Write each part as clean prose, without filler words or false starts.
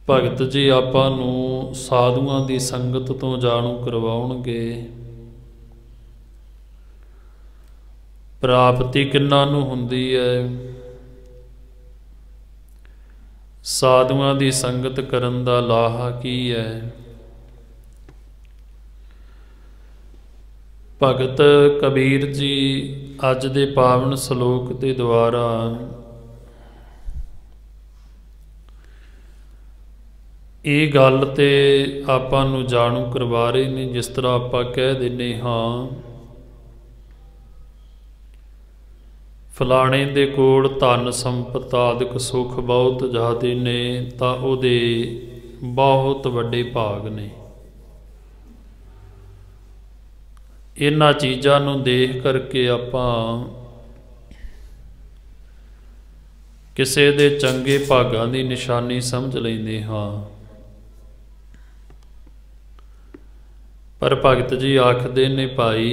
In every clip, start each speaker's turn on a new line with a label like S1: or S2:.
S1: भगत जी आपां नूं साधुआं दी संगत तो जाणू करवाउणगे। प्राप्ति किन्नां नूं हुंदी है? साधुआं दी संगत करन दा लाहा की है? भगत कबीर जी अज दे पावन सलोक दे द्वारा ये गल तो आपां नूं जाणू करवा रहे ने। जिस तरह आपां कह दिंदे हाँ फलाणे दे कोल धन संपत आदिक सुख बहुत ज़्यादा ने, तां उहदे बहुत वड्डे भाग ने। इन्हां चीज़ां नूं देख करके आपां किसे दे चंगे भागां दी निशानी समझ लैंदे हाँ। पर भगत जी आखदे ने भाई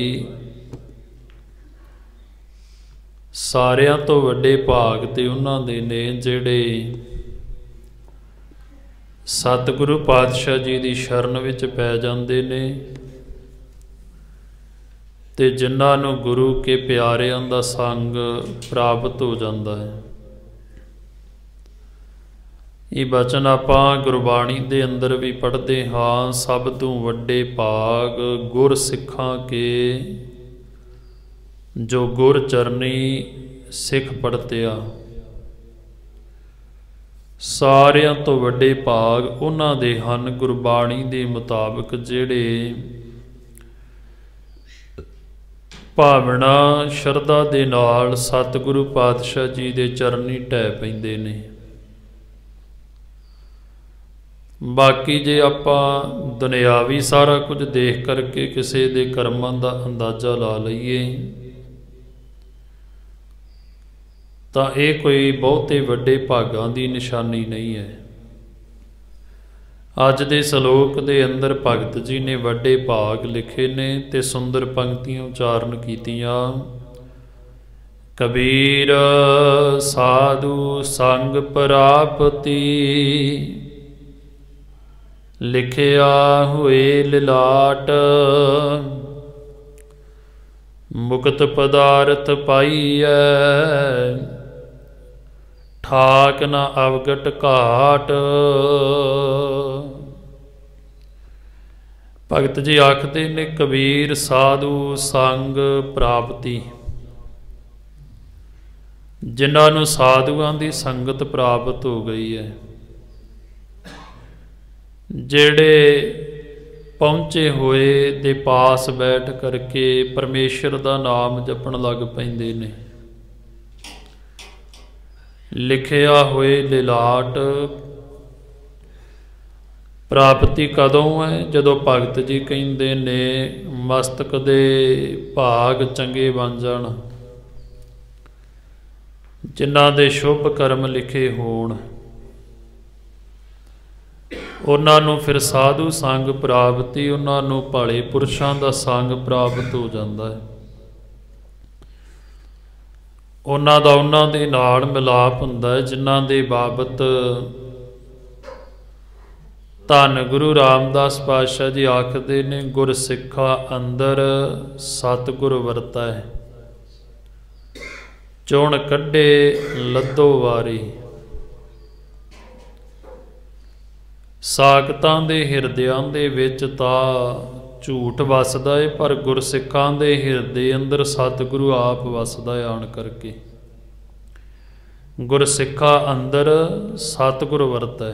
S1: सारियां तो वड्डे भाग ते उन्हां दे ने जिहड़े सतगुरु पातशाह जी दी शरण विच पै जांदे ने ते जिन्हां नूं गुरु के प्यारिआं दा संग प्राप्त हो जांदा है। ये बचन आपां गुरबाणी दे अंदर भी पढ़ते हाँ। सब तों वड्डे भाग गुर सिखां के जो गुर चरनी सिख पढ़तिया। सारियां तो वड्डे भाग उन्हां दे हन गुरबाणी दे मुताबिक जिहड़े भावना शरधा दे नाल सतगुरु पातशाह जी दे चरनी ढह पैंदे ने। बाकी जे आपां दुनियावी सारा कुछ देख करके किसी दे कर्मां दा अंदाज़ा ला लईए तां ये कोई बहुते वड्डे भागां दी निशानी नहीं है। अज दे सलोक दे अंदर भगत जी ने वड्डे भाग लिखे ने ते सुंदर पंक्तियां उचारण कीतियां। कबीर साधु संग प्राप्ति लिखिया हुए लिलाट, मुक्त पदार्थ पाईऐ ठाक न अवगट घाट। भगत जी आखते ने कबीर साधु संग प्राप्ति, जिन्हां नूं साधुआं दी संगत प्राप्त हो गई है, जेड़े पहुँचे होए दे पास बैठ करके परमेश्वर दा नाम जपण लग पैंदे ने। लिखिया होए लिलाट, प्राप्ति कदों है? जदों भगत जी कहिंदे ने मस्तक दे भाग चंगे बन जाण, जिन्हां दे शुभ कर्म लिखे होण, उन्हां नूं फिर साधु संग प्राप्ति, उन्हां नूं भले पुरशां दा संग प्राप्त हो जांदा है। उन्हां दा उन्हां दे नाल मिलाप हुंदा है जिन्हां दे बाबत धन गुरु रामदास पातशाह जी आखदे ने गुर सिखा अंदर सतगुर वरतै, चुण कढे लद्दो वारी। साकतां दे हिरदियां दे विच तां झूठ वसदा है, पर गुरसिखां दे हिरदे अंदर सतगुरु आप वसदा है आण करके। गुरसिखा अंदर सतगुर वरतै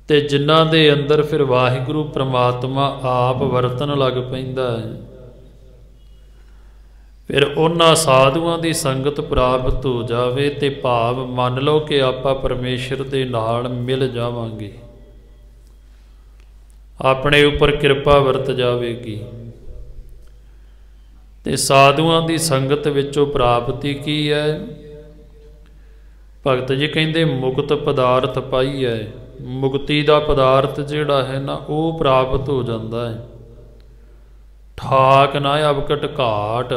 S1: ते जिन्हां दे अंदर फिर वाहिगुरु परमात्मा आप वरतन लग पैंदा है, फिर उन्हां साधुआं दी संगत प्राप्त हो जावे ते भाव मन लो कि आपां परमेश्वर दे नाल मिल जावांगे, अपने उपर किरपा वरत जावेगी। ते साधुआं दी संगत विचों प्राप्ति की है? भगत जी कहिंदे मुक्त पदार्थ पाई है। मुक्ति दा पदार्थ जिहड़ा है ना वो प्राप्त हो जाता है। ठाक ना अवकट घाट,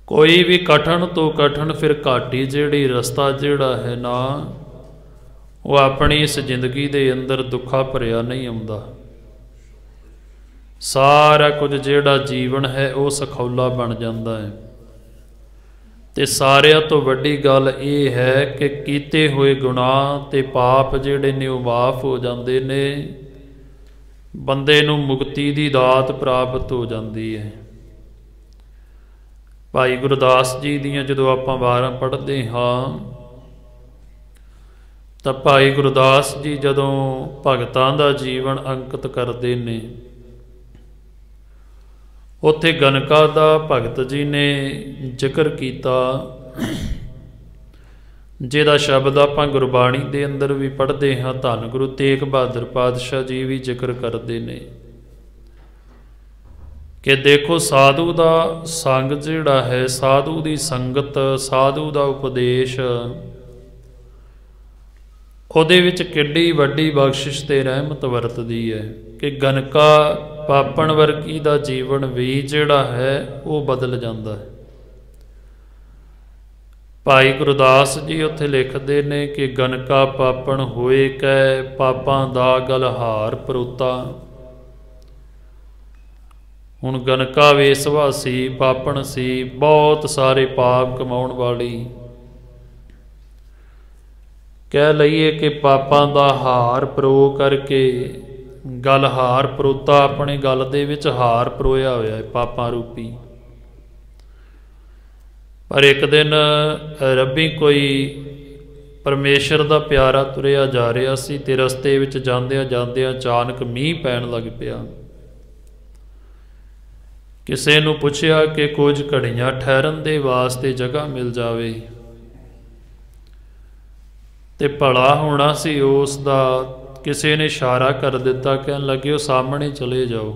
S1: कोई भी कठन तो कठन फिर घाटी जिहड़ी रस्ता जिहड़ा है ना वो अपनी इस जिंदगी के अंदर दुखा भरिया नहीं आउंदा। सारा कुछ जिहड़ा जीवन है वो सखौला बन जाता है। ते सारिਆਂ तो वड्डी गल ये है कि कीते हुए गुनाह ते पाप जिहड़े ने वो माफ हो जाते ने, बंदे नूं मुक्ति की दात प्राप्त हो जाती है। भाई गुरदास जी दियां जदों आपां वारां पढ़दे हाँ तां भाई गुरदास जी जदों भगतां दा जीवन अंकित करदे ने, उत्थे गनका दा भगत जी ने जिक्र किया, जिहदा शब्द आपां गुरबाणी दे अंदर भी पढ़ते हाँ। धन गुरु तेग बहादुर पातशाह जी भी जिक्र करते ने कि देखो साधु का संग जिहड़ा है, साधु की संगत, साधु का उपदेश, ਉਹਦੇ ਵਿੱਚ किड्डी वड्डी बख्शिश ते रहमत वरतदी है कि गनका पापण वर्गी का जीवन भी जिहड़ा है वो बदल जाता है। भाई गुरदास जी उत्थे लिखते ने कि गनका पापण होए कै पापां दा गलहार परोता। हुण गनका वेसवा सी, पापण सी, बहुत सारे पाप कमाउण वाली, कह लईए कि पापां दा हार परो करके गल हार परोता, अपने गल दे विच हार परोया होया है पापां रूपी। पर एक दिन रब्बी कोई परमेश्वर दा प्यारा तुरिया जा रहा सी ते रस्ते विच जांदियां जांदियां अचानक मींह पैण लग पिया। किसे नूं पुछया कि कुछ घड़ियां ठहरन दे वास्ते जगह मिल जावे ते भला होना सी उस दा। किसी ने इशारा कर दिता, कहन लगे वो सामने चले जाओ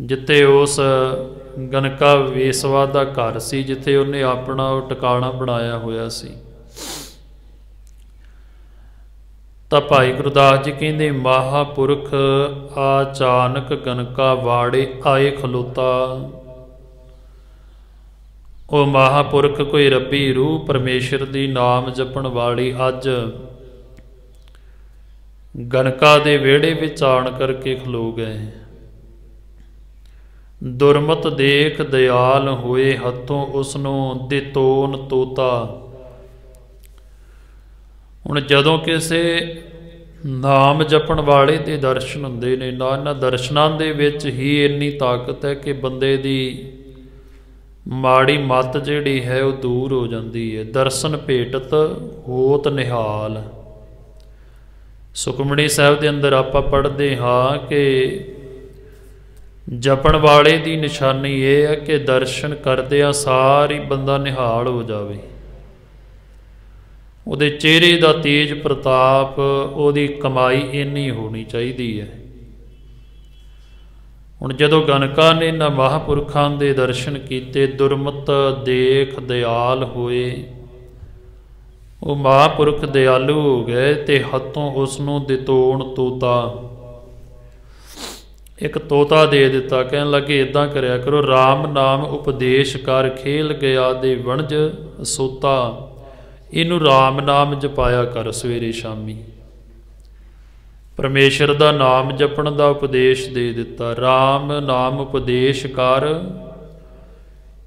S1: जिथे उस गनका वेसवा का घर सी, जिथे उन्हें अपना टिकाणा बनाया होया सी। तां भाई गुरदास जी कहते महापुरख अचानक गनका वाड़े आए खलोता। वो महापुरख कोई रब्बी रूह परमेश्वर दी नाम जपण वाली अज गनका दे वेड़े विच आण करके खलो गए। दुरमत देख दयाल होए हथों उसनों दितोन तोता। हुण जदों किसे नाम जपण वाले दे दर्शन हुंदे ने ना, इन्हां दर्शनां दे विच ही इन्नी ताकत है कि बंदे दी माड़ी मत जिहड़ी है वो दूर हो जाती है। दर्शन भेटत होत निहाल। सुखमणी साहिब के अंदर आपां पढ़ते हाँ कि जपण वाले की निशानी ये है कि दर्शन करदिआं सारी बंदा निहाल हो जाए। उहदे चेहरे का तेज प्रताप, उहदी कमाई इन्नी होनी चाहिए है। हुण जदों गनका ने इन्हां महापुरखां दे दर्शन कीते, दुरमत देख दयाल होए, वो महापुरख दयालु हो गए ते हथों उसनों दितोण तोता, एक तोता दे दिता। कहन लगे इदां करया करो, राम नाम उपदेश कर खेल गया दे वणज सोता। इनू राम नाम जपाया कर सवेरे शामी। परमेश्वर का नाम जपण का उपदेश दे दिता। राम नाम उपदेश कर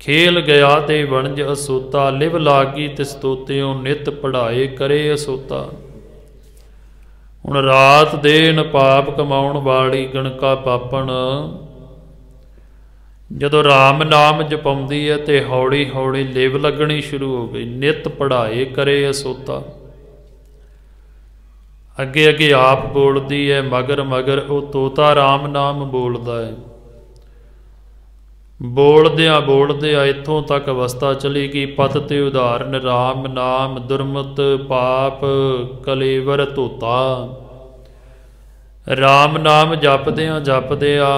S1: खेल गया ते वणज असोता। लिव लागी तिस तोत्यों नित पढ़ाए करे असोता। हुण रात दिन पाप कमाउण वाली गणका पापण जदों राम नाम जपाउंदी है तो हौली हौली लिव लगनी शुरू हो गई। नित पढ़ाए करे असोता। अगे अगे आप बोलती है, मगर मगर वो तोता राम नाम बोलता है। बोलदियां बोलदियां इत्थों तक अवस्था चली गई। पत ते उदाहरण राम नाम दुरमत पाप कलेवर धोता। राम नाम जपदियां जपदियां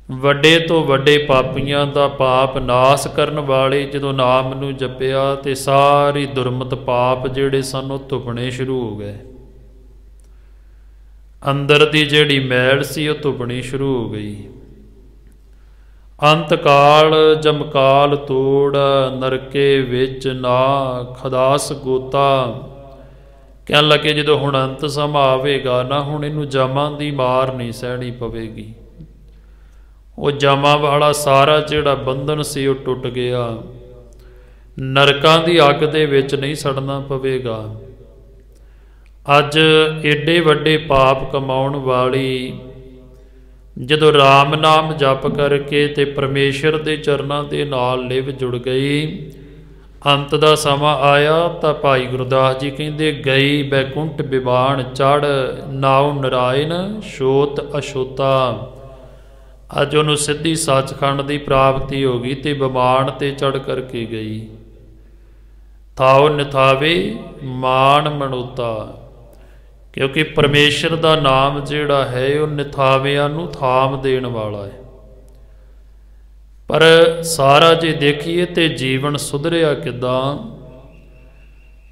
S1: ਵੱਡੇ ਤੋਂ ਵੱਡੇ ਪਾਪੀਆਂ ਦਾ ਪਾਪ ਨਾਸ ਕਰਨ ਵਾਲੇ ਜਦੋਂ ਨਾਮ ਨੂੰ ਜਪਿਆ ਤੇ ਸਾਰੀ ਦੁਰਮਤ ਪਾਪ ਜਿਹੜੇ ਸਨ ਉਹ ਧੁਪਣੇ ਸ਼ੁਰੂ ਹੋ ਗਏ। ਅੰਦਰ ਦੀ ਜਿਹੜੀ ਮੈਲ ਸੀ ਉਹ ਧੁਪਣੀ ਸ਼ੁਰੂ ਹੋ ਗਈ। ਅੰਤ ਕਾਲ ਜਮਕਾਲ ਤੋੜ, ਨਰਕੇ ਵਿੱਚ ਨਾ ਖਦਾਸ ਗੋਤਾ। ਕਹਿਣ ਲੱਗੇ ਜਦੋਂ ਹੁਣ ਅੰਤ ਸਮਾਂ ਆਵੇਗਾ ਨਾ, ਹੁਣ ਇਹਨੂੰ ਜਮਾਂ ਦੀ ਮਾਰ ਨਹੀਂ ਸਹਿਣੀ ਪਵੇਗੀ। ਉਹ ਜਮਾਂ ਵਾਲਾ ਸਾਰਾ ਜਿਹੜਾ ਬੰਧਨ ਸੀ ਉਹ ਟੁੱਟ ਗਿਆ। ਨਰਕਾਂ ਦੀ ਅੱਗ ਦੇ ਵਿੱਚ ਨਹੀਂ ਸੜਨਾ ਪਵੇਗਾ। ਅੱਜ ਏਡੇ ਵੱਡੇ ਪਾਪ ਕਮਾਉਣ ਵਾਲੀ ਜਦੋਂ ਰਾਮ ਨਾਮ ਜਪ ਕਰਕੇ ਤੇ ਪਰਮੇਸ਼ਰ ਦੇ ਚਰਨਾਂ ਦੇ ਨਾਲ ਲਿਵ ਜੁੜ ਗਈ, ਅੰਤ ਦਾ ਸਮਾਂ ਆਇਆ ਤਾਂ ਭਾਈ ਗੁਰਦਾਸ ਜੀ ਕਹਿੰਦੇ, ਗਈ ਬੈਕੁੰਠ ਬਿਮਾਨ ਚੜ, ਨਾਉ ਨਰਾਇਣ ਛੋਤ ਅਛੋਤਾ। ਅੱਜ ਉਹਨੂੰ ਸਿੱਧੀ ਸੱਚਖੰਡ ਦੀ ਪ੍ਰਾਪਤੀ ਹੋ ਗਈ ਤੇ ਬਿਮਾਨ ਤੇ ਚੜ ਕਰਕੇ ਗਈ। ਥਾਉ ਨਿਥਾਵੇ ਮਾਨ ਮਨੋਤਾ, ਕਿਉਂਕਿ ਪਰਮੇਸ਼ਰ ਦਾ ਨਾਮ ਜਿਹੜਾ ਹੈ ਉਹ ਨਿਥਾਵਿਆਂ ਨੂੰ ਥਾਮ ਦੇਣ ਵਾਲਾ ਹੈ। ਪਰ ਸਾਰਾ ਜੇ ਦੇਖੀਏ ਤੇ ਜੀਵਨ ਸੁਧਰਿਆ ਕਿੱਦਾਂ?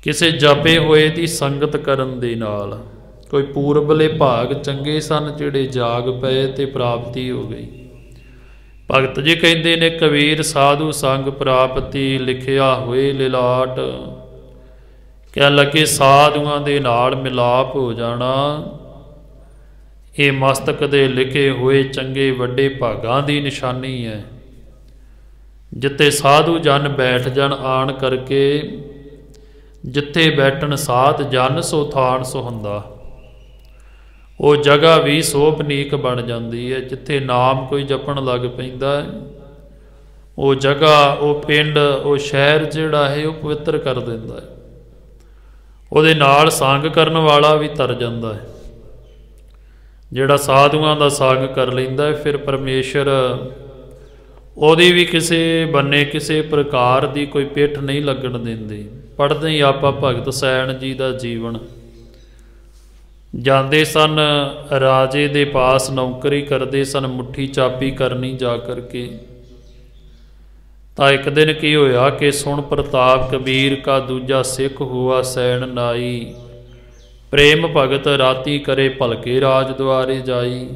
S1: ਕਿਸੇ ਜਪੇ ਹੋਏ ਦੀ ਸੰਗਤ ਕਰਨ ਦੇ ਨਾਲ। ਕੋਈ ਪੂਰਬਲੇ ਭਾਗ ਚੰਗੇ ਸਨ ਜਿਹੜੇ ਜਾਗ ਪਏ ਤੇ ਪ੍ਰਾਪਤੀ ਹੋ ਗਈ। ਭਗਤ ਜੀ ਕਹਿੰਦੇ ਨੇ, ਕਬੀਰ ਸਾਧੂ ਸੰਗ ਪ੍ਰਾਪਤੀ ਲਿਖਿਆ ਹੋਏ ਲਿਲਾਟ। ਕਹਿਣ ਲੱਗੇ ਸਾਧੂਆਂ ਦੇ ਨਾਲ ਮਿਲਾਪ ਹੋ ਜਾਣਾ ਇਹ ਮਸਤਕ ਦੇ ਲਿਖੇ ਹੋਏ ਚੰਗੇ ਵੱਡੇ ਭਾਗਾਂ ਦੀ ਨਿਸ਼ਾਨੀ ਹੈ। ਜਿੱਥੇ ਸਾਧੂ ਜਨ ਬੈਠ ਜਾਣ ਆਣ ਕਰਕੇ, ਜਿੱਥੇ ਬੈਠਣ ਸਾਧ ਜਨ ਸੋ ਥਾਨ ਸੁਹੰਦਾ। ਉਹ ਜਗ੍ਹਾ ਵੀ ਸੋਭਨੀਕ ਬਣ ਜਾਂਦੀ ਹੈ। ਜਿੱਥੇ ਨਾਮ ਕੋਈ ਜਪਣ ਲੱਗ ਪੈਂਦਾ ਹੈ, ਉਹ ਜਗ੍ਹਾ, ਉਹ ਪਿੰਡ, ਉਹ ਸ਼ਹਿਰ ਜਿਹੜਾ ਹੈ ਉਹ ਪਵਿੱਤਰ ਕਰ ਦਿੰਦਾ ਹੈ। ਉਹਦੇ ਨਾਲ ਸੰਗ ਕਰਨ ਵਾਲਾ ਵੀ ਤਰ ਜਾਂਦਾ ਹੈ। ਜਿਹੜਾ ਸਾਧੂਆਂ ਦਾ ਸੰਗ ਕਰ ਲੈਂਦਾ ਹੈ, ਫਿਰ ਪਰਮੇਸ਼ਰ ਉਹਦੀ ਵੀ ਕਿਸੇ ਬੰਨੇ ਕਿਸੇ ਪ੍ਰਕਾਰ ਦੀ ਕੋਈ ਪਿੱਠ ਨਹੀਂ ਲੱਗਣ ਦਿੰਦੇ। ਪੜ੍ਹਦੇ ਹੀ ਆਪਾਂ ਭਗਤ ਸੈਣ ਜੀ ਦਾ ਜੀਵਨ। ਜਾਂਦੇ ਸਨ ਰਾਜੇ ਦੇ ਪਾਸ, ਨੌਕਰੀ ਕਰਦੇ ਸਨ, ਮੁੱਠੀ ਚਾਬੀ ਕਰਨੀ ਜਾ ਕਰਕੇ। ਤਾਂ ਇੱਕ ਦਿਨ ਕੀ ਹੋਇਆ ਕਿ ਸੁਣ ਪ੍ਰਤਾਪ ਕਬੀਰ ਕਾ ਦੂਜਾ ਸਿੱਖ ਹੁਆ ਸੈਣ ਨਾਈ, ਪ੍ਰੇਮ ਭਗਤ ਰਾਤੀ ਕਰੇ ਭਲਕੇ ਰਾਜ ਦੁਆਰੇ ਜਾਈ।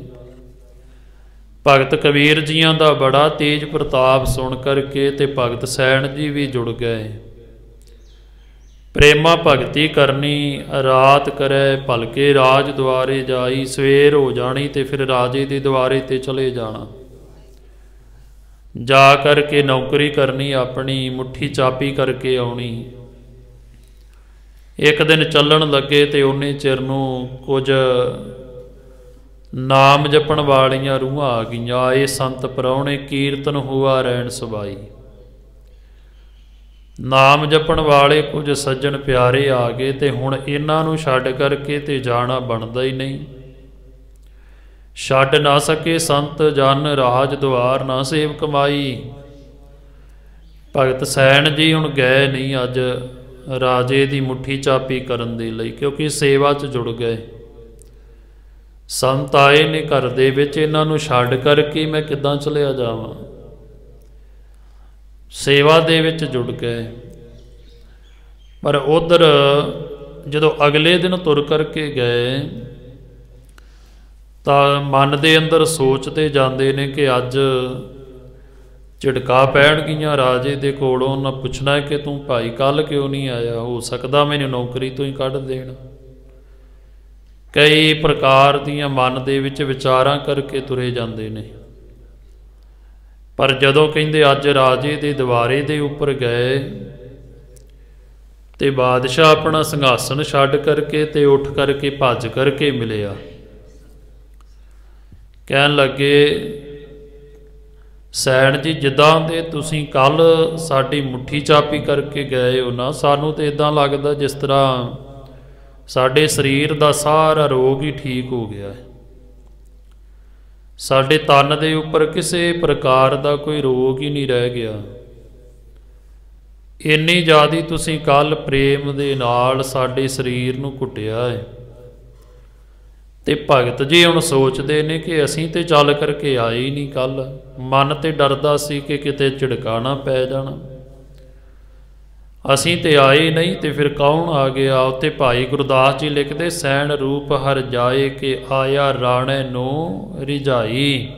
S1: ਭਗਤ ਕਬੀਰ ਜੀਆਂ ਦਾ ਬੜਾ ਤੇਜ ਪ੍ਰਤਾਪ ਸੁਣ ਕਰਕੇ ਤੇ ਭਗਤ ਸੈਣ ਜੀ ਵੀ ਜੁੜ ਗਏ। ਪ੍ਰੇਮਾ ਭਗਤੀ ਕਰਨੀ, ਰਾਤ ਕਰੇ ਭਲਕੇ ਰਾਜ ਦੁਆਰੇ ਜਾਈ। ਸਵੇਰ ਹੋ ਜਾਣੀ ਤੇ ਫਿਰ ਰਾਜੇ ਦੇ ਦੁਆਰੇ ਤੇ ਚਲੇ ਜਾਣਾ। ਜਾ ਕਰਕੇ ਨੌਕਰੀ ਕਰਨੀ, ਆਪਣੀ ਮੁੱਠੀ ਚਾਬੀ ਕਰਕੇ ਆਉਣੀ। ਇੱਕ ਦਿਨ ਚੱਲਣ ਲੱਗੇ ਤੇ ਉਹਨੇ ਚਿਰ ਨੂੰ ਕੁਝ ਨਾਮ ਜਪਣ ਵਾਲੀਆਂ ਰੂਹਾਂ ਆ ਗਈਆਂ। ਆਏ ਸੰਤ ਪ੍ਰਾਹੁਣੇ ਕੀਰਤਨ ਹੁਆ ਰਹਿਣ ਸਬਾਈ। ਨਾਮ ਜਪਣ ਵਾਲੇ ਕੁਝ ਸੱਜਣ ਪਿਆਰੇ ਆ ਗਏ ਤੇ ਹੁਣ ਇਹਨਾਂ ਨੂੰ ਛੱਡ ਕਰਕੇ ਤੇ ਜਾਣਾ ਬਣਦਾ ਹੀ ਨਹੀਂ। ਛੱਡ ਨਾ ਸਕੇ ਸੰਤ ਜਨ, ਰਾਜ ਦੁਆਰ ਨਾ ਸੇਵ ਕਮਾਈ। ਭਗਤ ਸੈਣ ਜੀ ਹੁਣ ਗਏ ਨਹੀਂ ਅੱਜ ਰਾਜੇ ਦੀ ਮੁੱਠੀ ਚਾਬੀ ਕਰਨ ਦੇ ਲਈ, ਕਿਉਂਕਿ ਸੇਵਾ 'ਚ ਜੁੜ ਗਏ। ਸੰਤ ਆਏ ਨੇ ਘਰ ਦੇ ਵਿੱਚ, ਇਹਨਾਂ ਨੂੰ ਛੱਡ ਕਰਕੇ ਮੈਂ ਕਿੱਦਾਂ ਚਲਿਆ ਜਾਵਾਂ? ਸੇਵਾ ਦੇ ਵਿੱਚ ਜੁੜ ਗਏ। ਪਰ ਉਧਰ ਜਦੋਂ ਅਗਲੇ ਦਿਨ ਤੁਰ ਕਰਕੇ ਗਏ ਤਾਂ ਮਨ ਦੇ ਅੰਦਰ ਸੋਚਦੇ ਜਾਂਦੇ ਨੇ ਕਿ ਅੱਜ ਝਿੜਕਾ ਪੈਣਗੀਆਂ ਰਾਜੇ ਦੇ ਕੋਲੋਂ। ਉਹਨਾਂ ਪੁੱਛਣਾ ਕਿ ਤੂੰ ਭਾਈ ਕੱਲ੍ਹ ਕਿਉਂ ਨਹੀਂ ਆਇਆ? ਹੋ ਸਕਦਾ ਮੈਨੂੰ ਨੌਕਰੀ ਤੋਂ ਹੀ ਕੱਢ ਦੇਣ। ਕਈ ਪ੍ਰਕਾਰ ਦੀਆਂ ਮਨ ਦੇ ਵਿੱਚ ਵਿਚਾਰਾਂ ਕਰਕੇ ਤੁਰੇ ਜਾਂਦੇ ਨੇ। ਪਰ ਜਦੋਂ ਕਹਿੰਦੇ ਅੱਜ ਰਾਜੇ ਦੇ ਦਵਾਰੇ ਦੇ ਉੱਪਰ ਗਏ ਤੇ ਬਾਦਸ਼ਾਹ ਆਪਣਾ ਸਿੰਘਾਸਨ ਛੱਡ ਕਰਕੇ ਤੇ ਉੱਠ ਕਰਕੇ ਭੱਜ ਕਰਕੇ ਮਿਲਿਆ। ਕਹਿਣ ਲੱਗੇ, ਸੈਣ ਜੀ ਜਿੱਦਾਂ ਦੇ ਤੁਸੀਂ ਕੱਲ੍ਹ ਸਾਡੀ ਮੁੱਠੀ ਚਾਬੀ ਕਰਕੇ ਗਏ ਹੋ ਨਾ, ਸਾਨੂੰ ਤਾਂ ਇੱਦਾਂ ਲੱਗਦਾ ਜਿਸ ਤਰ੍ਹਾਂ ਸਾਡੇ ਸਰੀਰ ਦਾ ਸਾਰਾ ਰੋਗ ਹੀ ਠੀਕ ਹੋ ਗਿਆ ਹੈ। ਸਾਡੇ ਤਨ ਦੇ ਉੱਪਰ ਕਿਸੇ ਪ੍ਰਕਾਰ ਦਾ ਕੋਈ ਰੋਗ ਹੀ ਨਹੀਂ ਰਹਿ ਗਿਆ। ਇੰਨੀ ਜ਼ਿਆਦਾ ਤੁਸੀਂ ਕੱਲ੍ਹ ਪ੍ਰੇਮ ਦੇ ਨਾਲ ਸਾਡੇ ਸਰੀਰ ਨੂੰ ਕੁੱਟਿਆ ਹੈ। ਤੇ ਭਗਤ ਜੀ ਹੁਣ ਸੋਚਦੇ ਨੇ ਕਿ ਅਸੀਂ ਤੇ ਚੱਲ ਕਰਕੇ ਆਏ ਹੀ ਨਹੀਂ ਕੱਲ੍ਹ। ਮਨ ਤੇ ਡਰਦਾ ਸੀ ਕਿ ਕਿਤੇ ਝਿੜਕਾ ਨਾ ਪੈ ਜਾਣਾ। ਅਸੀਂ ਤੇ ਆਏ ਨਹੀਂ ਤੇ ਫਿਰ ਕੌਣ ਆ ਗਿਆ? ਉੱਥੇ ਭਾਈ ਗੁਰਦਾਸ ਜੀ ਲਿਖਦੇ, ਸੈਣ ਰੂਪ ਹਰ ਜਾਏ ਕਿ ਆਇਆ ਰਾਣੇ ਨੂੰ ਰਿਝਾਈ।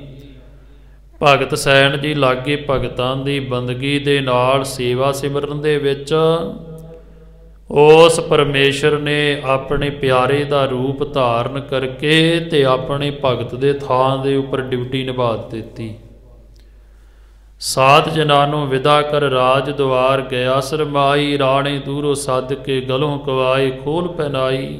S1: ਭਗਤ ਸੈਣ ਜੀ ਲਾਗੇ ਭਗਤਾਂ ਦੀ ਬੰਦਗੀ ਦੇ ਨਾਲ ਸੇਵਾ ਸਿਮਰਨ ਦੇ ਵਿੱਚ ਉਸ ਪਰਮੇਸ਼ਰ ਨੇ ਆਪਣੇ ਪਿਆਰੇ ਦਾ ਰੂਪ ਧਾਰਨ ਕਰਕੇ ਤੇ ਆਪਣੇ ਭਗਤ ਦੇ ਥਾਂ ਦੇ ਉੱਪਰ ਡਿਊਟੀ ਨਿਭਾ ਦਿੱਤੀ। ਸਾਧ ਜਨਾਂ ਨੂੰ ਵਿਦਾ ਕਰ ਰਾਜ ਦੁਆਰ ਗਿਆ ਸਰਮਾਈ, ਰਾਣੇ ਦੂਰੋਂ ਸੱਦ ਕੇ ਗਲੋਂ ਕਵਾਏ ਖੋਲ ਪਹਿਨਾਈ।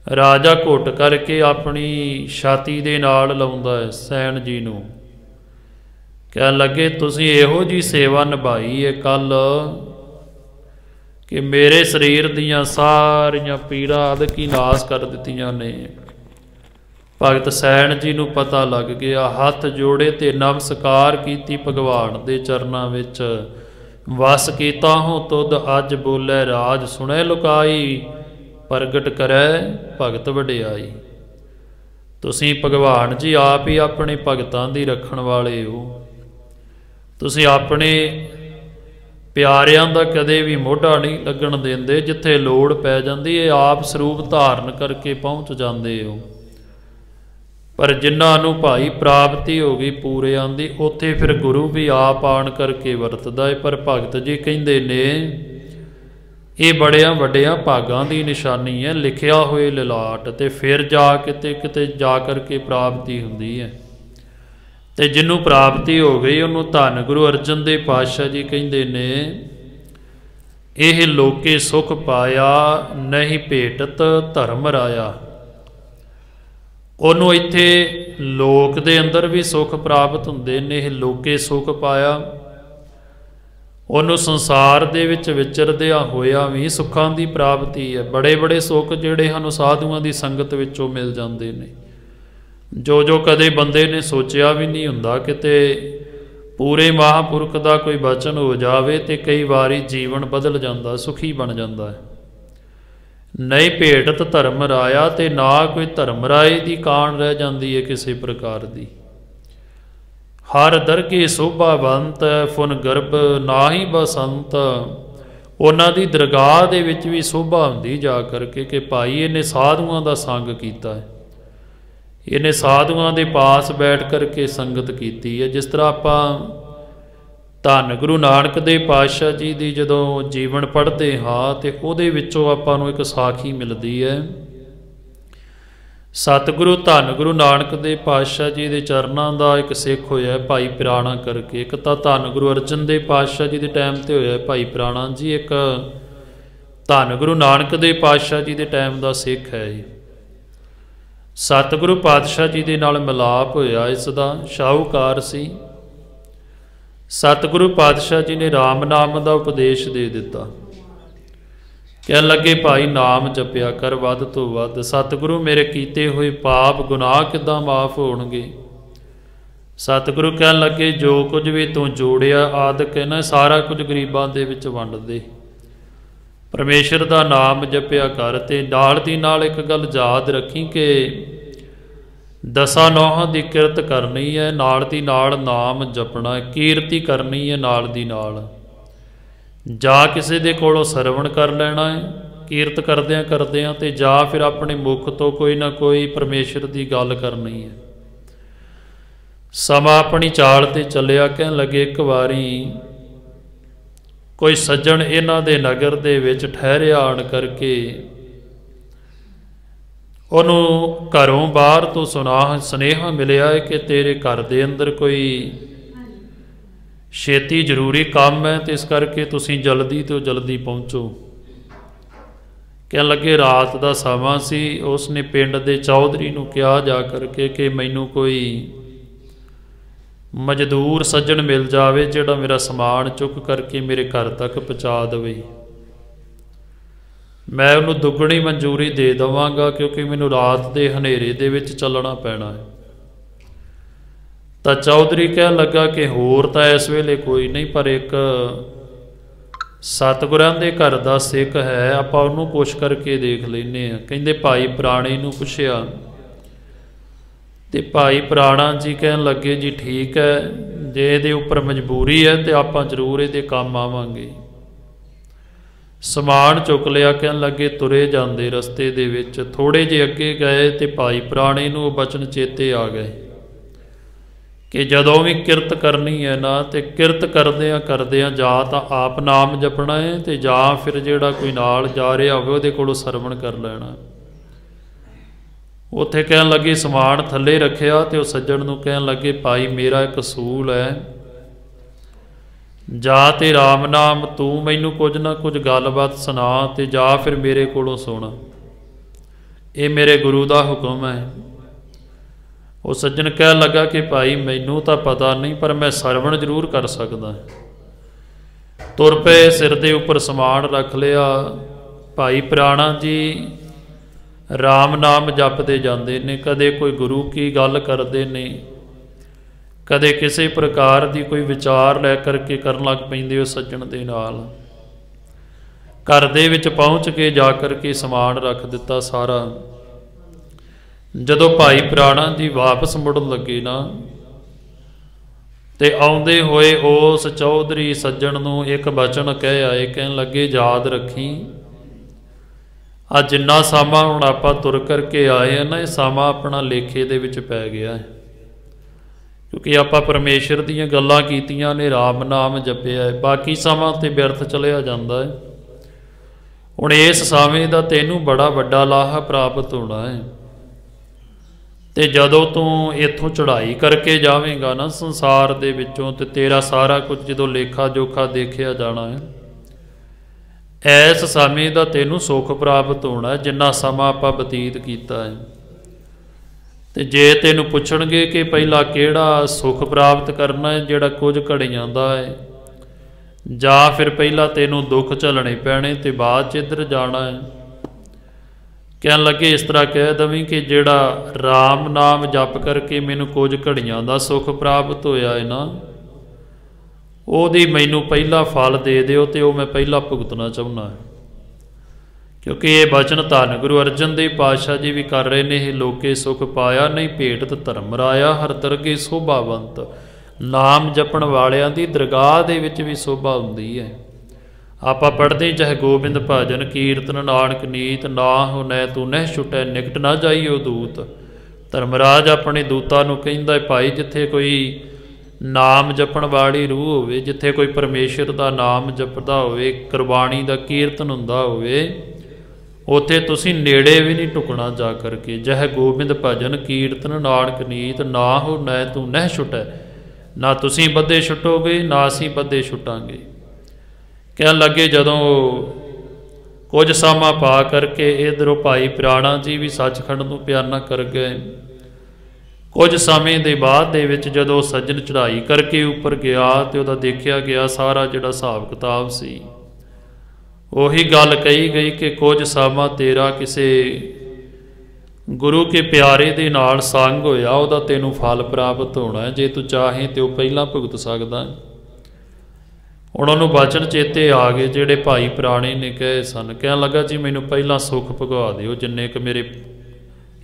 S1: ਰਾਜਾ ਘੁੱਟ ਕਰਕੇ ਆਪਣੀ ਛਾਤੀ ਦੇ ਨਾਲ ਲਾਉਂਦਾ ਹੈ ਸੈਣ ਜੀ ਨੂੰ, ਕਹਿਣ ਲੱਗੇ ਤੁਸੀਂ ਇਹੋ ਜੀ ਸੇਵਾ ਨਿਭਾਈ ਹੈ ਕੱਲ ਕਿ ਮੇਰੇ ਸਰੀਰ ਦੀਆਂ ਸਾਰੀਆਂ ਪੀੜਾਂ ਅਦਕੀ ਨਾਸ ਕਰ ਦਿੱਤੀਆਂ ਨੇ। ਭਗਤ ਸੈਣ ਜੀ ਨੂੰ ਪਤਾ ਲੱਗ ਗਿਆ, ਹੱਥ ਜੋੜੇ ਤੇ ਨਮਸਕਾਰ ਕੀਤੀ ਭਗਵਾਨ ਦੇ ਚਰਨਾਂ ਵਿੱਚ। ਵਸ ਕੀਤਾ ਹੋ ਤੁਧ ਅੱਜ ਬੋਲੇ ਰਾਜ ਸੁਣੇ ਲੁਕਾਈ, ਪ੍ਰਗਟ ਕਰੈ ਭਗਤ ਵਡਿਆਈ। ਤੁਸੀਂ ਭਗਵਾਨ ਜੀ ਆਪ ਹੀ ਆਪਣੇ ਭਗਤਾਂ ਦੀ ਰੱਖਣ ਵਾਲੇ ਹੋ। ਤੁਸੀਂ ਆਪਣੇ ਪਿਆਰਿਆਂ ਦਾ ਕਦੇ ਵੀ ਮੋਢਾ ਨਹੀਂ ਲੱਗਣ ਦਿੰਦੇ, ਜਿੱਥੇ ਲੋੜ ਪੈ ਜਾਂਦੀ ਹੈ ਆਪ ਸਰੂਪ ਧਾਰਨ ਕਰਕੇ ਪਹੁੰਚ ਜਾਂਦੇ ਹੋ। ਪਰ ਜਿਨ੍ਹਾਂ ਨੂੰ ਭਾਈ ਪ੍ਰਾਪਤੀ ਹੋ ਗਈ ਪੂਰਿਆਂ ਦੀ, ਉੱਥੇ ਫਿਰ ਗੁਰੂ ਵੀ ਆਪ ਆਣ ਕਰਕੇ ਵਰਤਦਾ ਹੈ। ਪਰ ਭਗਤ ਜੀ ਕਹਿੰਦੇ ਨੇ ਇਹ ਬੜਿਆਂ ਵੱਡਿਆਂ ਭਾਗਾਂ ਦੀ ਨਿਸ਼ਾਨੀ ਹੈ, ਲਿਖਿਆ ਹੋਏ ਲਲਾਟ, ਤੇ ਫਿਰ ਜਾ ਕਿਤੇ ਜਾ ਕਰਕੇ ਪ੍ਰਾਪਤੀ ਹੁੰਦੀ ਹੈ। ਤੇ ਜਿਹਨੂੰ ਪ੍ਰਾਪਤੀ ਹੋ ਗਈ ਉਹਨੂੰ ਧੰਨ ਗੁਰੂ ਅਰਜਨ ਦੇਵ ਪਾਤਸ਼ਾਹ ਜੀ ਕਹਿੰਦੇ ਨੇ ਇਹ ਲੋਕੇ ਸੁਖ ਪਾਇਆ ਨਹੀਂ ਭੇਟਤ ਧਰਮ ਰਾਇਆ। ਉਹਨੂੰ ਇੱਥੇ ਲੋਕ ਦੇ ਅੰਦਰ ਵੀ ਸੁੱਖ ਪ੍ਰਾਪਤ ਹੁੰਦੇ ਨੇ, ਇਹ ਲੋਕੇ ਸੁੱਖ ਪਾਇਆ। ਉਹਨੂੰ ਸੰਸਾਰ ਦੇ ਵਿੱਚ ਵਿਚਰਦਿਆਂ ਹੋਇਆ ਵੀ ਸੁੱਖਾਂ ਦੀ ਪ੍ਰਾਪਤੀ ਹੈ। ਬੜੇ ਬੜੇ ਸੁੱਖ ਜਿਹੜੇ ਹਨ ਸਾਧੂਆਂ ਦੀ ਸੰਗਤ ਵਿੱਚੋਂ ਮਿਲ ਜਾਂਦੇ ਨੇ, ਜੋ ਕਦੇ ਬੰਦੇ ਨੇ ਸੋਚਿਆ ਵੀ ਨਹੀਂ ਹੁੰਦਾ। ਕਿਤੇ ਪੂਰੇ ਮਹਾਂਪੁਰਖ ਦਾ ਕੋਈ ਬਚਨ ਹੋ ਜਾਵੇ ਤੇ ਕਈ ਵਾਰੀ ਜੀਵਨ ਬਦਲ ਜਾਂਦਾ, ਸੁਖੀ ਬਣ ਜਾਂਦਾ ਹੈ। ਨਹੀਂ ਭੇਟਤ ਧਰਮ ਰਾਇਆ, ਤੇ ਨਾ ਕੋਈ ਧਰਮ ਰਾਏ ਦੀ ਕਾਣ ਰਹਿ ਜਾਂਦੀ ਹੈ ਕਿਸੇ ਪ੍ਰਕਾਰ ਦੀ। ਹਰ ਦਰਗੇ ਸੋਭਾਵੰਤ ਫੁਨ ਗਰਭ ਨਾਹੀ ਬਸੰਤ। ਉਹਨਾਂ ਦੀ ਦਰਗਾਹ ਦੇ ਵਿੱਚ ਵੀ ਸੋਭਾ ਹੁੰਦੀ ਜਾ ਕਰਕੇ ਕਿ ਭਾਈ ਇਹਨੇ ਸਾਧੂਆਂ ਦਾ ਸੰਗ ਕੀਤਾ ਹੈ, ਇਹਨੇ ਸਾਧੂਆਂ ਦੇ ਪਾਸ ਬੈਠ ਕਰਕੇ ਸੰਗਤ ਕੀਤੀ ਹੈ। ਜਿਸ ਤਰ੍ਹਾਂ ਆਪਾਂ ਧੰਨ ਗੁਰੂ ਨਾਨਕ ਦੇਵ ਪਾਤਸ਼ਾਹ ਜੀ ਦੀ ਜਦੋਂ ਜੀਵਨ ਪੜ੍ਹਦੇ ਹਾਂ ਤੇ ਉਹਦੇ ਵਿੱਚੋਂ ਆਪਾਂ ਨੂੰ ਇੱਕ ਸਾਖੀ ਮਿਲਦੀ ਹੈ। ਸਤਿਗੁਰੂ ਧੰਨ ਗੁਰੂ ਨਾਨਕ ਦੇਵ ਪਾਤਸ਼ਾਹ ਜੀ ਦੇ ਚਰਨਾਂ ਦਾ ਇੱਕ ਸਿੱਖ ਹੋਇਆ ਭਾਈ ਪਿਰਾਣਾ ਕਰਕੇ। ਇੱਕ ਤਾਂ ਧੰਨ ਗੁਰੂ ਅਰਜਨ ਦੇਵ ਪਾਤਸ਼ਾਹ ਜੀ ਦੇ ਟਾਈਮ ਤੇ ਹੋਇਆ ਭਾਈ ਪਿਰਾਣਾ ਜੀ, ਇੱਕ ਧੰਨ ਗੁਰੂ ਨਾਨਕ ਦੇਵ ਪਾਤਸ਼ਾਹ ਜੀ ਦੇ ਟਾਈਮ ਦਾ ਸਿੱਖ ਹੈ ਜੀ। ਸਤਿਗੁਰੂ ਪਾਤਸ਼ਾਹ ਜੀ ਦੇ ਨਾਲ ਮਿਲਾਪ ਹੋਇਆ, ਇਸ ਦਾ ਸ਼ਾਹੂਕਾਰ ਸੀ। ਸਤਿਗੁਰੂ ਪਾਤਸ਼ਾਹ ਜੀ ਨੇ ਰਾਮ ਨਾਮ ਦਾ ਉਪਦੇਸ਼ ਦੇ ਦਿੱਤਾ, ਕਹਿਣ ਲੱਗੇ ਭਾਈ ਨਾਮ ਜਪਿਆ ਕਰ ਵੱਧ ਤੋਂ ਵੱਧ। ਸਤਿਗੁਰੂ ਮੇਰੇ ਕੀਤੇ ਹੋਏ ਪਾਪ ਗੁਨਾਹ ਕਿੱਦਾਂ ਮਾਫ ਹੋਣਗੇ? ਸਤਿਗੁਰੂ ਕਹਿਣ ਲੱਗੇ ਜੋ ਕੁਝ ਵੀ ਤੂੰ ਜੋੜਿਆ ਆਦਿਕ ਹੈ ਨਾ, ਸਾਰਾ ਕੁਝ ਗਰੀਬਾਂ ਦੇ ਵਿੱਚ ਵੰਡ ਦੇ। ਪਰਮੇਸ਼ਰ ਦਾ ਨਾਮ ਜਪਿਆ ਕਰ, ਤੇ ਨਾਲ ਦੀ ਨਾਲ ਇੱਕ ਗੱਲ ਯਾਦ ਰੱਖੀ ਕਿ ਦਸਾਂ ਨੌਹਾਂ ਦੀ ਕਿਰਤ ਕਰਨੀ ਹੈ, ਨਾਲ ਦੀ ਨਾਲ ਨਾਮ ਜਪਣਾ, ਕੀਰਤੀ ਕਰਨੀ ਹੈ ਨਾਲ ਦੀ ਨਾਲ। ਜਾਂ ਕਿਸੇ ਦੇ ਕੋਲੋਂ ਸਰਵਣ ਕਰ ਲੈਣਾ ਹੈ ਕੀਰਤ ਕਰਦਿਆਂ ਕਰਦਿਆਂ, ਤੇ ਜਾਂ ਫਿਰ ਆਪਣੇ ਮੁਖ ਤੋਂ ਕੋਈ ਨਾ ਕੋਈ ਪਰਮੇਸ਼ਰ ਦੀ ਗੱਲ ਕਰਨੀ ਹੈ। ਸਮਾਂ ਆਪਣੀ ਚਾਲ ਤੇ ਚੱਲਿਆ। ਕਹਿਣ ਲੱਗੇ ਇੱਕ ਵਾਰੀ ਕੋਈ ਸੱਜਣ ਇਹਨਾਂ ਦੇ ਨਗਰ ਦੇ ਵਿੱਚ ਠਹਿਰਿਆ ਆਣ ਕਰਕੇ ਉਹਨੂੰ ਘਰੋਂ ਬਾਹਰ ਤੋਂ ਸੁਨੇਹਾ ਮਿਲਿਆ ਹੈ ਕਿ ਤੇਰੇ ਘਰ ਦੇ ਅੰਦਰ ਕੋਈ ਛੇਤੀ ਜ਼ਰੂਰੀ ਕੰਮ ਹੈ, ਤੇ ਇਸ ਕਰਕੇ ਤੁਸੀਂ ਜਲਦੀ ਤੋਂ ਜਲਦੀ ਪਹੁੰਚੋ। ਕਹਿਣ ਲੱਗੇ ਰਾਤ ਦਾ ਸਮਾਂ ਸੀ। ਉਸਨੇ ਪਿੰਡ ਦੇ ਚੌਧਰੀ ਨੂੰ ਕਿਹਾ ਜਾ ਕਰਕੇ ਕਿ ਮੈਨੂੰ ਕੋਈ ਮਜ਼ਦੂਰ ਸੱਜਣ ਮਿਲ ਜਾਵੇ ਜਿਹੜਾ ਮੇਰਾ ਸਮਾਨ ਚੁੱਕ ਕਰਕੇ ਮੇਰੇ ਘਰ ਤੱਕ ਪਹੁੰਚਾ ਦੇਵੇ। ਮੈਂ ਉਹਨੂੰ ਦੁੱਗਣੀ ਮਨਜ਼ੂਰੀ ਦੇ ਦੇਵਾਂਗਾ, ਕਿਉਂਕਿ ਮੈਨੂੰ ਰਾਤ ਦੇ ਹਨੇਰੇ ਦੇ ਵਿੱਚ ਚੱਲਣਾ ਪੈਣਾ ਹੈ। ਤਾਂ ਚੌਧਰੀ ਕਹਿਣ ਲੱਗਾ ਕਿ ਹੋਰ ਤਾਂ ਇਸ ਵੇਲੇ ਕੋਈ ਨਹੀਂ, ਪਰ ਇੱਕ ਸਤਿਗੁਰਾਂ ਦੇ ਘਰ ਦਾ ਸਿੱਖ ਹੈ, ਆਪਾਂ ਉਹਨੂੰ ਪੁੱਛ ਕਰਕੇ ਦੇਖ ਲੈਂਦੇ ਹਾਂ। ਕਹਿੰਦੇ ਭਾਈ ਪੁਰਾਣੇ ਨੂੰ ਪੁੱਛਿਆ, ਤੇ ਭਾਈ ਪੁਰਾਣਾ ਜੀ ਕਹਿਣ ਲੱਗੇ ਜੀ ਠੀਕ ਹੈ, ਜੇ ਇਹਦੇ ਉੱਪਰ ਮਜਬੂਰੀ ਹੈ ਤੇ ਆਪਾਂ ਜ਼ਰੂਰ ਇਹਦੇ ਕੰਮ ਆਵਾਂਗੇ। ਸਮਾਨ ਚੁੱਕ ਲਿਆ। ਕਹਿਣ ਲੱਗੇ ਤੁਰੇ ਜਾਂਦੇ ਰਸਤੇ ਦੇ ਵਿੱਚ ਥੋੜ੍ਹੇ ਜਿਹੇ ਅੱਗੇ ਗਏ ਤੇ ਭਾਈ ਪੁਰਾਣੇ ਨੂੰ ਉਹ ਬਚਨ ਚੇਤੇ ਆ ਗਏ कि जदों भी किरत करनी है ना, तो किरत करदियां जां तां आप नाम जपना है, तो जां फिर जिहड़ा कोई नाल जा रहा होवे उहदे कोलों सरवण कर लेना। उत्थे कहन लगे समान थल्ले रखिया, तो सज्जण नूं कहन लगे भाई मेरा एक असूल है, जा ते राम नाम तू मैनू कुछ ना कुछ गलबात सुना, तो जा फिर मेरे कोलों सुन, ये मेरे गुरु का हुक्म है। वो सज्जन कह लगा कि भाई मैनू तो पता नहीं, पर मैं सरवण जरूर कर सकदा। तुर पे सिर के उपर समान रख लिया। भाई प्राणा जी राम नाम जपते जाते ने, कदे कोई गुरु की गल करते ने, कदे किसी प्रकार की कोई विचार लै करके करन लग पैंदे हो सज्जन दे नाल। घर दे विच पहुँच के जा करके समान रख दिता सारा। जदों भाई प्राणा जी वापस मुड़न लगे ना, ते आउंदे होए उस चौधरी सज्जन नूं एक बचन कह आए, कहन लगे याद रखी आ जिन्ना सामा हुण आपां तुर करके आए हैं ना, ये सामा अपना लेखे दे विच पै गया है, क्योंकि आपां परमेश्वर दीयां गल्लां कीतियां ने, राम नाम जपिया है, बाकी सामा ते व्यर्थ चलिया जांदा है। हुण इस सामे दा तैनूं बड़ा वड्डा लाहा प्राप्त होना है। तो जदों तू इत्थों चढ़ाई करके जावेगा ना संसार दे विचों, ते तेरा सारा कुछ जदों लेखा जोखा देखिया जाना है, ऐस समय का तेनू सुख प्राप्त होना है जिन्ना समा आपां बतीत किया है। तो जे तेनू पुछणगे कि पहला किहड़ा सुख प्राप्त करना है, जिहड़ा कुछ घड़ियां दा है, जां फिर पहला तेनू दुख झलने पैने ते बाद च इधर जाना है। कहन लगे इस तरह कह दवीं कि जिहड़ा राम नाम जप करके मैनू कुछ घड़ियां दा सुख प्राप्त होया है ना, ਉਹਦੀ ਮੈਨੂੰ ਪਹਿਲਾ फल दे दिओ, तो वह मैं पहला भुगतना चाहुंदा है। क्योंकि ये बचन धन गुरु अर्जन देव पातशाह जी भी कर रहे हैं, लोके सुख पाया नहीं भेट धर्म राया, हर दरगे शोभावंत। नाम जपण वालियां दी दरगाह दे विच भी शोभा हुंदी है। आपां पढ़दे चाहे गोबिंद भजन कीर्तन नानक नीत, ना हो नै तू नह छुटै निकट ना जाइयो दूत। धर्मराज अपने दूतां नूं कहिंदा है, भाई जिथे कोई नाम जपण वाली रूह होवे, जिथे कोई परमेश्वर का नाम जपदा होवे, गुरबाणी का कीर्तन हुंदा होवे, उत्थे तुसीं नेड़े भी नहीं टुकना जा करके। जह गोबिंद भजन कीर्तन नानक नीत, ना हो नै तू नह छुटै। ना तुसीं बद्धे छुटोगे, ना असीं बद्धे छुटांगे। कहन लगे जदों कुछ सामा पा करके इधरों भाई प्राणा जी भी सचखंड नूं प्याना कर गए। कुछ समय के बाद दे विच जदों सज्जन चढ़ाई करके उपर गया, तो वह देखा गया सारा जिहड़ा हिसाब किताब सी, उही गल कही गई कि कुछ सामा तेरा किसी गुरु के प्यारे दे नाल संग होया, उहदा तैनूं फल प्राप्त होना है। जे तू चाहे तो पहला भुगत सकदा। उन्होंने बचन चेते आ गए जिहड़े भाई पुराणे ने कहे सन। कहन लगा जी मैनूं पहला सुख भुगवा दिओ जिन्ने क मेरे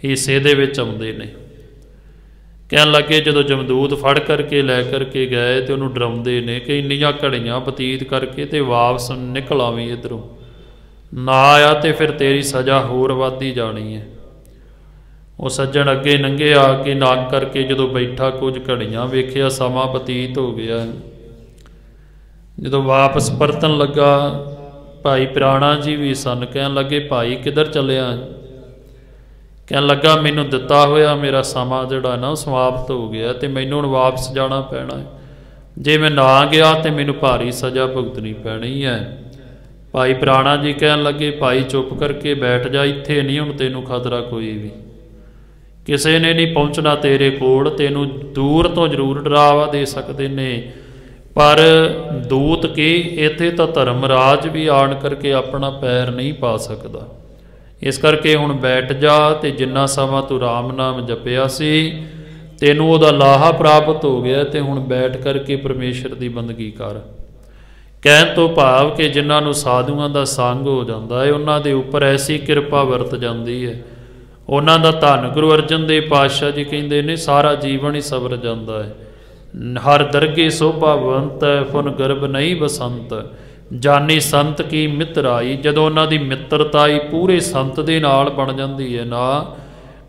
S1: हिस्से दे विच आउंदे ने। कहन लगे जदों जमदूत फड़ करके लै करके गए तो उन्होंने डराउंदे ने कि इन्नियां घड़ियां बतीत करके तो वापस निकल आवीं इधरों, ना आया तो फिर तेरी सज़ा होर वधदी जानी है। वो सज्जन अगे नंगे आके नाग करके जदों बैठा कुछ घड़ियां वेखिया समा बतीत हो गया। जदों वापस परतन लगा भाई प्राणा जी भी सन। कहन लगे भाई किधर चलिया? कहन लगा मैनू दिता होया मेरा समा जिहड़ा ना समाप्त हो गया, तो मैनू हुण वापस जाना पैना है। जे मैं ना गया तो मैनू भारी सज़ा भुगतनी पैनी है। भाई प्राणा जी कहन लगे भाई चुप करके बैठ जा, इत्थे नहीं हुण तैनू खतरा कोई भी, किसी ने नहीं पहुँचना तेरे कोल। तैनू दूर तो जरूर डरावा दे सकते ने, पर दूत के इत्थे तो धर्मराज भी आण करके अपना पैर नहीं पा सकता। इस करके हुण बैठ जा, तो जिन्ना समा तू राम नाम जपिया सी तैनू उहदा लाहा प्राप्त हो गया, तो हुण बैठ करके परमेश्वर की बंदगी कर। कहण तो भाव कि जिन्हां नूं साधुआं दा संग हो जाता है, उन्हां दे उपर ऐसी किरपा वरत जाती है। उन्हां दा धन गुरु अर्जन देव पातशाह जी कहिंदे ने सारा जीवन ही सवर जाता है। हर दरगे शोभावंत फुन गर्भ नहीं बसंत, जानी संत की मित्र आई। जदों उन्हां दी मित्रता ही पूरे संत दे नाल बन जाती है ना,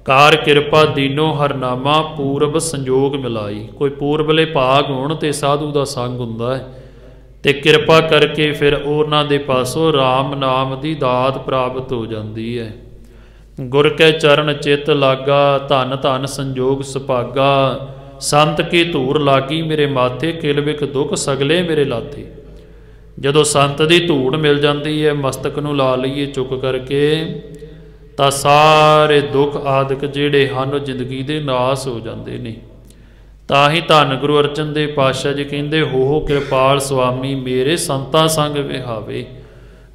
S1: ਕਾਰ ਕਿਰਪਾ ਦੀਨੋ ਹਰਨਾਮਾ ਪੂਰਬ ਸੰਜੋਗ ਮਿਲਾਈ। कोई पूरबले भाग होण ते साधु दा संग हुंदा है ते किरपा करके फिर उन्हां दे पासों राम नाम दी दात प्राप्त हो जाती है। गुर कै चरण चित लागा धन धन संजोग सुभागा। संत की धूर लागी मेरे माथे किल विक दुख सगले मेरे लाथे। जदों संत दी धूड़ मिल जाती है मस्तक नूं ला लईए चुक करके तां सारे दुख आदਿਕ ਜਿਹੜੇ ਹਨ जिंदगी दे नाश हो जाते ने। ਤਾਂ ਹੀ ਧੰਨ ਗੁਰੂ ਅਰਜਨ ਦੇਵ ਪਾਤਸ਼ਾਹ ਜੀ ਕਹਿੰਦੇ ਹੋ ਕਿਰਪਾਲ ਸੁਆਮੀ ਮੇਰੇ ਸੰਤਾਂ ਸੰਗ ਵਿਹਾਵੇ।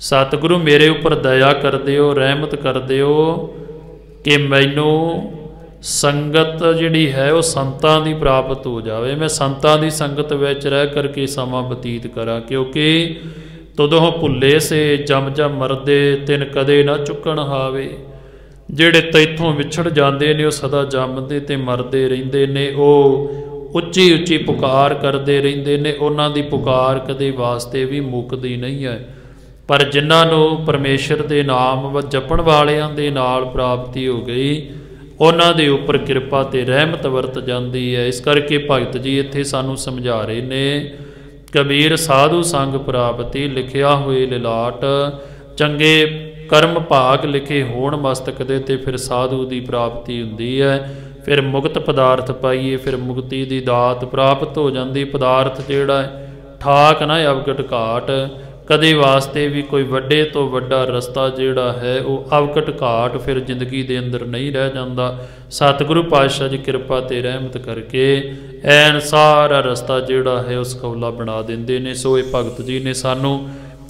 S1: ਸਤਿਗੁਰੂ ਮੇਰੇ ਉੱਪਰ ਦਇਆ ਕਰਦੇ ਹੋ ਰਹਿਮਤ ਕਰਦੇ ਹੋ ਕਿ ਮੈਨੂੰ ਸੰਗਤ ਜਿਹੜੀ ਹੈ ਉਹ ਸੰਤਾਂ ਦੀ ਪ੍ਰਾਪਤ ਹੋ ਜਾਵੇ। ਮੈਂ ਸੰਤਾਂ ਦੀ ਸੰਗਤ ਵਿੱਚ ਰਹਿ ਕਰਕੇ ਸਮਾਂ ਬਤੀਤ ਕਰਾਂ ਕਿਉਂਕਿ ਤਦੋਂ ਭੁੱਲੇ ਸੇ ਜਮ ਜਮ ਮਰਦੇ ਤਿਨ ਕਦੇ ਨਾ ਚੁੱਕਣ ਹਾਵੇ। ਜਿਹੜੇ ਤੈਥੋਂ ਵਿਛੜ ਜਾਂਦੇ ਨੇ ਉਹ ਸਦਾ ਜੰਮਦੇ ਤੇ ਮਰਦੇ ਰਹਿੰਦੇ ਨੇ। ਉਹ ਉੱਚੀ ਉੱਚੀ ਪੁਕਾਰ ਕਰਦੇ ਰਹਿੰਦੇ ਨੇ। ਉਹਨਾਂ ਦੀ ਪੁਕਾਰ ਕਦੇ ਵਾਸਤੇ ਵੀ ਮੁੱਕਦੀ ਨਹੀਂ ਹੈ। ਪਰ ਜਿਨ੍ਹਾਂ ਨੂੰ ਪਰਮੇਸ਼ਰ ਦੇ ਨਾਮ ਜਪਣ ਵਾਲਿਆਂ ਦੇ ਨਾਲ ਪ੍ਰਾਪਤੀ ਹੋ ਗਈ ਉਹਨਾਂ ਦੇ ਉੱਪਰ ਕਿਰਪਾ ਤੇ ਰਹਿਮਤ ਵਰਤ ਜਾਂਦੀ ਹੈ। ਇਸ ਕਰਕੇ ਭਗਤ ਜੀ ਇੱਥੇ ਸਾਨੂੰ ਸਮਝਾ ਰਹੇ ਨੇ ਕਬੀਰ ਸਾਧੂ ਸੰਗ ਪ੍ਰਾਪਤੀ ਲਿਖਿਆ ਹੋਏ ਲਿਲਾਟ। ਚੰਗੇ ਕਰਮ ਭਾਗ ਲਿਖੇ ਹੋਣ ਮਸਤਕ ਦੇ ਤੇ ਫਿਰ ਸਾਧੂ ਦੀ ਪ੍ਰਾਪਤੀ ਹੁੰਦੀ ਹੈ। ਫਿਰ ਮੁਕਤ ਪਦਾਰਥ ਪਾਈਏ ਫਿਰ ਮੁਕਤੀ ਦੀ ਦਾਤ ਪ੍ਰਾਪਤ ਹੋ ਜਾਂਦੀ। ਪਦਾਰਥ ਜਿਹੜਾ ਠਾਕ ਨਾ ਅਵਗਟ ਘਾਟ ਕਦੇ ਵਾਸਤੇ ਵੀ ਕੋਈ ਵੱਡੇ ਤੋਂ ਵੱਡਾ ਰਸਤਾ ਜਿਹੜਾ ਹੈ ਉਹ ਅਵਗਟ ਘਾਟ ਫਿਰ ਜ਼ਿੰਦਗੀ ਦੇ ਅੰਦਰ ਨਹੀਂ ਰਹਿ ਜਾਂਦਾ। ਸਤਿਗੁਰੂ ਪਾਤਸ਼ਾਹ ਜੀ ਕਿਰਪਾ ਤੇ ਰਹਿਮਤ ਕਰਕੇ ਐਨ ਸਾਰਾ ਰਸਤਾ ਜਿਹੜਾ ਹੈ ਉਸ ਕੌਲਾ ਬਣਾ ਦਿੰਦੇ ਨੇ। ਸੋ ਇਹ ਭਗਤ ਜੀ ਨੇ ਸਾਨੂੰ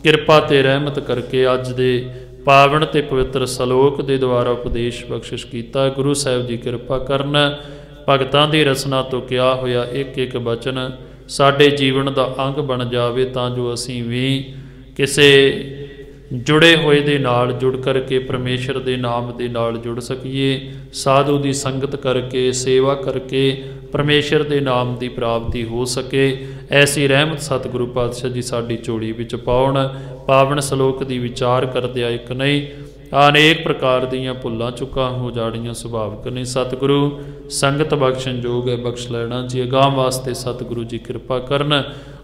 S1: ਕਿਰਪਾ ਤੇ ਰਹਿਮਤ ਕਰਕੇ ਅੱਜ ਦੇ ਪਾਵਨ ਤੇ ਪਵਿੱਤਰ ਸਲੋਕ ਦੇ ਦੁਆਰਾ ਉਪਦੇਸ਼ ਬਖਸ਼ਿਸ਼ ਕੀਤਾ। ਗੁਰੂ ਸਾਹਿਬ ਜੀ ਕਿਰਪਾ ਕਰਨ ਭਗਤਾਂ ਦੀ ਰਸਨਾ ਤੋਂ ਕਿਹਾ ਹੋਇਆ ਇੱਕ ਇੱਕ ਬਚਨ ਸਾਡੇ ਜੀਵਨ ਦਾ ਅੰਗ ਬਣ ਜਾਵੇ ਤਾਂ ਜੋ ਅਸੀਂ ਵੀ ਕਿਸੇ ਜੁੜੇ ਹੋਏ ਦੇ ਨਾਲ ਜੁੜ ਕਰਕੇ ਪਰਮੇਸ਼ਰ ਦੇ ਨਾਮ ਦੇ ਨਾਲ ਜੁੜ ਸਕੀਏ। ਸਾਧੂ ਦੀ ਸੰਗਤ ਕਰਕੇ ਸੇਵਾ ਕਰਕੇ ਪਰਮੇਸ਼ਰ ਦੇ ਨਾਮ ਦੀ ਪ੍ਰਾਪਤੀ ਹੋ ਸਕੇ। ਐਸੀ ਰਹਿਮਤ ਸਤਿਗੁਰੂ ਪਾਤਸ਼ਾਹ ਜੀ ਸਾਡੀ ਝੋਲੀ ਵਿੱਚ ਪਾਉਣ। ਪਾਵਨ ਸਲੋਕ ਦੀ ਵਿਚਾਰ ਕਰਦਿਆਂ ਇੱਕ ਨਹੀਂ ਅਨੇਕ ਪ੍ਰਕਾਰ ਦੀਆਂ ਭੁੱਲਾਂ ਚੁੱਕਾਂ ਹੋ ਜਾੜੀਆਂ ਸੁਭਾਵਿਕ ਨੇ। ਸਤਿਗੁਰੂ ਸੰਗਤ ਬਖਸ਼ਣ ਯੋਗ ਹੈ ਬਖਸ਼ ਲੈਣਾ ਜੀ। ਅਗਾਂਹ ਵਾਸਤੇ ਸਤਿਗੁਰੂ ਜੀ ਕਿਰਪਾ ਕਰਨ।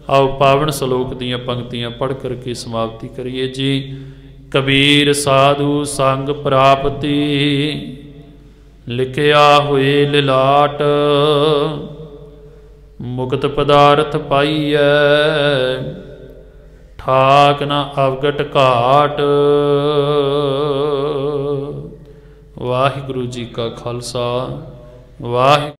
S1: आओ पावन सलोक दियाँ पंक्तियाँ पढ़ करके समाप्ति करिए जी। कबीर साधु संग प्राप्ति लिखिया हुए लिलाट मुक्त पदार्थ पाइए ठाक न अवगट घाट। वाहिगुरु जी का खालसा वाहिगुरु।